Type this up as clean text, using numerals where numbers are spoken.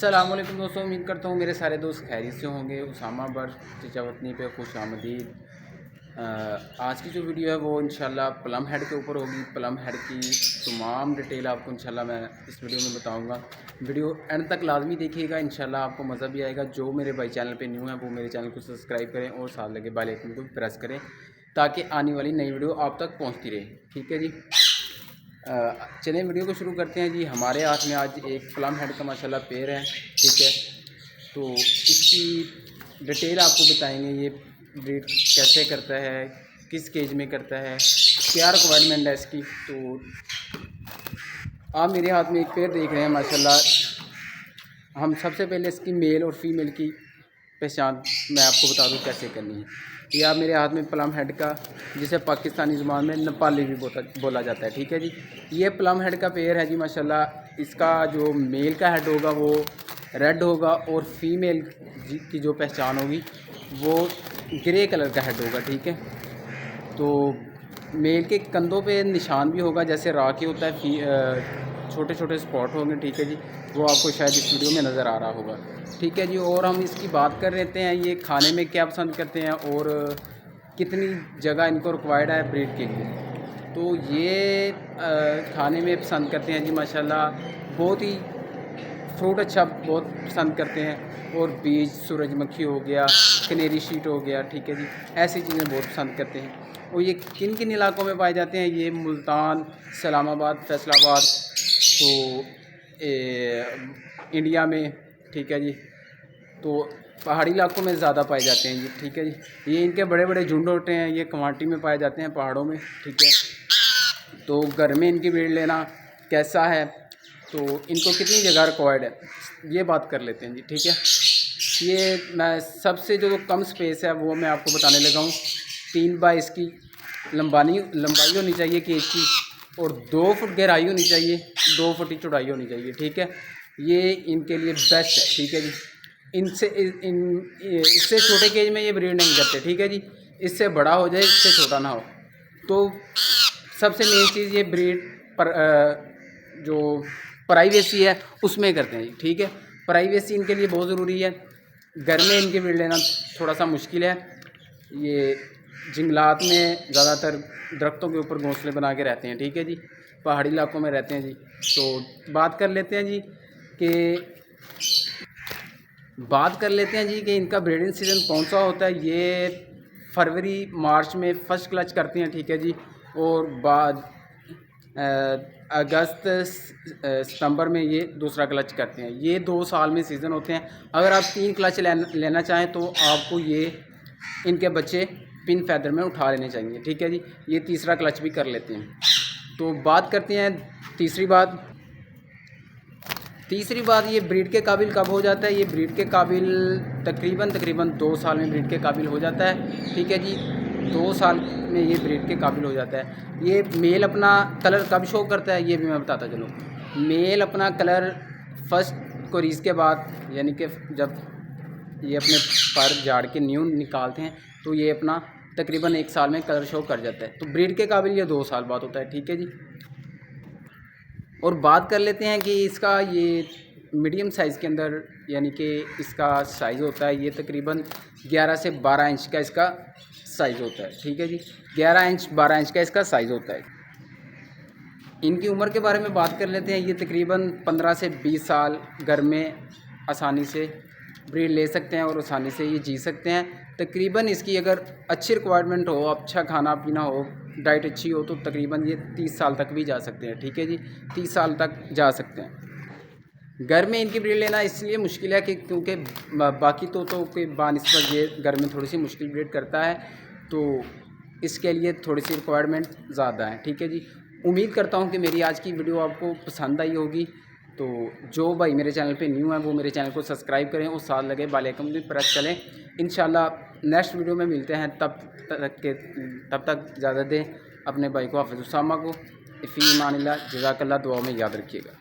अस्सलामुअलैकुम दोस्तों, उम्मीद करता हूँ मेरे सारे दोस्त खैरियत से होंगे। उसामा बर चचा वतनी पे खुश आमदीद। आज की जो वीडियो है वो इंशाल्लाह प्लम हेड के ऊपर होगी। प्लम हेड की तमाम डिटेल आपको इंशाल्लाह मैं इस वीडियो में बताऊंगा। वीडियो एंड तक लाजमी देखिएगा, इंशाल्लाह आपको मज़ा भी आएगा। जो मेरे भाई चैनल पे न्यू है वो मेरे चैनल को सब्सक्राइब करें और साथ लगे बेल आइकन को प्रेस करें ताकि आने वाली नई वीडियो आप तक पहुँचती रहे। ठीक है जी, चलिए वीडियो को शुरू करते हैं जी। हमारे हाथ में आज एक प्लम हेड का माशाल्लाह पेड़ है। ठीक है, तो इसकी डिटेल आपको बताएंगे। ये ब्रीड कैसे करता है, किस केज में करता है, क्या रिक्वायरमेंट है इसकी। तो आप मेरे हाथ में एक पेड़ देख रहे हैं माशाल्लाह। हम सबसे पहले इसकी मेल और फीमेल की पहचान मैं आपको बता दूं कैसे करनी है। ये आप मेरे हाथ में प्लम हेड का, जिसे पाकिस्तानी ज़ुबान में नेपाली भी बोला जाता है। ठीक है जी, ये प्लम हेड का पेड़ है जी माशाल्लाह। इसका जो मेल का हेड होगा वो रेड होगा और फीमेल की जो पहचान होगी वो ग्रे कलर का हेड होगा। ठीक है, तो मेल के कंधों पे निशान भी होगा जैसे राखी होता है, छोटे छोटे स्पॉट होंगे। ठीक है जी, वो आपको शायद इस वीडियो में नज़र आ रहा होगा। ठीक है जी, और हम इसकी बात कर लेते हैं ये खाने में क्या पसंद करते हैं और कितनी जगह इनको रिक्वायर्ड है ब्रीड के लिए। तो ये खाने में पसंद करते हैं जी माशाल्लाह। बहुत ही फ्रूट अच्छा बहुत पसंद करते हैं, और बीज सूरजमुखी हो गया, कनेरी शीट हो गया। ठीक है जी, ऐसी चीज़ें बहुत पसंद करते हैं। और ये किन किन इलाकों में पाए जाते हैं, ये मुल्तान, इस्लामाबाद, फैसलाबाद, तो इंडिया में। ठीक है जी, तो पहाड़ी इलाकों में ज़्यादा पाए जाते हैं ये। ठीक है जी, ये इनके बड़े बड़े झुंड होते हैं, ये क्वांटिटी में पाए जाते हैं पहाड़ों में। ठीक है, तो घर में इनकी ब्रीड लेना कैसा है, तो इनको कितनी जगह रिक्वायर्ड है, ये बात कर लेते हैं जी। ठीक है, ये मैं सबसे जो कम स्पेस है वो मैं आपको बताने लगा हूँ। 3 बाई इसकी लंबाई होनी चाहिए केज की, और 2 फुट गहराई होनी चाहिए, 2 फुट की चौड़ाई होनी चाहिए। ठीक है, ये इनके लिए बेस्ट है। ठीक है जी, इससे छोटे केज में ये ब्रीड नहीं करते। ठीक है जी, इससे बड़ा हो जाए, इससे छोटा ना हो। तो सबसे मेन चीज़ ये ब्रीड पर जो प्राइवेसी है उसमें करते हैं। ठीक है, प्राइवेसी इनके लिए बहुत ज़रूरी है। घर में इनकी ब्रीड लेना थोड़ा सा मुश्किल है। ये जंगलात में ज़्यादातर दरख्तों के ऊपर घोंसले बना के रहते हैं। ठीक है जी, पहाड़ी इलाकों में रहते हैं जी। तो बात कर लेते हैं जी कि इनका ब्रीडिंग सीज़न कौन सा होता है। ये फरवरी मार्च में फर्स्ट क्लच करते हैं। ठीक है जी, और बाद अगस्त सितंबर में ये दूसरा क्लच करते हैं। ये 2 साल में सीज़न होते हैं। अगर आप 3 क्लच लेना चाहें तो आपको ये इनके बच्चे पिन फैदर में उठा लेने चाहिए। ठीक है जी, ये तीसरा क्लच भी कर लेते हैं। तो बात करते हैं तीसरी बात, ये ब्रीड के काबिल कब हो जाता है। ये ब्रीड के काबिल तकरीबन 2 साल में ब्रीड के काबिल हो जाता है। ठीक है जी, 2 साल में ये ब्रीड के काबिल हो जाता है। ये मेल अपना कलर कब शो करता है ये भी मैं बताता चलूँ। मेल अपना कलर फर्स्ट कोरीज के बाद, यानी कि जब ये अपने पर झाड़ के न्यू निकालते हैं तो ये अपना तकरीबन 1 साल में कलर शो कर जाता है। तो ब्रीड के काबिल ये 2 साल बाद होता है। ठीक है जी, और बात कर लेते हैं कि इसका ये मीडियम साइज़ के अंदर, यानी कि इसका साइज़ होता है ये तकरीबन 11 से 12 इंच का इसका साइज़ होता है। ठीक है जी, 11 इंच 12 इंच का इसका साइज़ होता है। इनकी उम्र के बारे में बात कर लेते हैं। ये तकरीबन 15 से 20 साल घर में आसानी से ब्रीड ले सकते हैं और आसानी से ये जी सकते हैं। तकरीबन इसकी अगर अच्छी रिक्वायरमेंट हो, अच्छा खाना पीना हो, डाइट अच्छी हो, तो तकरीबन ये 30 साल तक भी जा सकते हैं। ठीक है जी, 30 साल तक जा सकते हैं। घर में इनकी ब्रीड लेना इसलिए मुश्किल है कि क्योंकि बाकी तोतों के बानिस्बत ये घर में थोड़ी सी मुश्किल ब्रीड करता है, तो इसके लिए थोड़ी सी रिक्वायरमेंट ज़्यादा है। ठीक है जी, उम्मीद करता हूँ कि मेरी आज की वीडियो आपको पसंद आई होगी। तो जो भाई मेरे चैनल पे न्यू है वो मेरे चैनल को सब्सक्राइब करें और साथ लगे बेल आइकन भी प्रेस करें। इंशाल्लाह नेक्स्ट वीडियो में मिलते हैं। तब तक इजाज़त दें। अपने भाई को हाफिज़ उसामा को फ़ी अमानिल्लाह, जज़ाकल्लाह, दुआ में याद रखिएगा।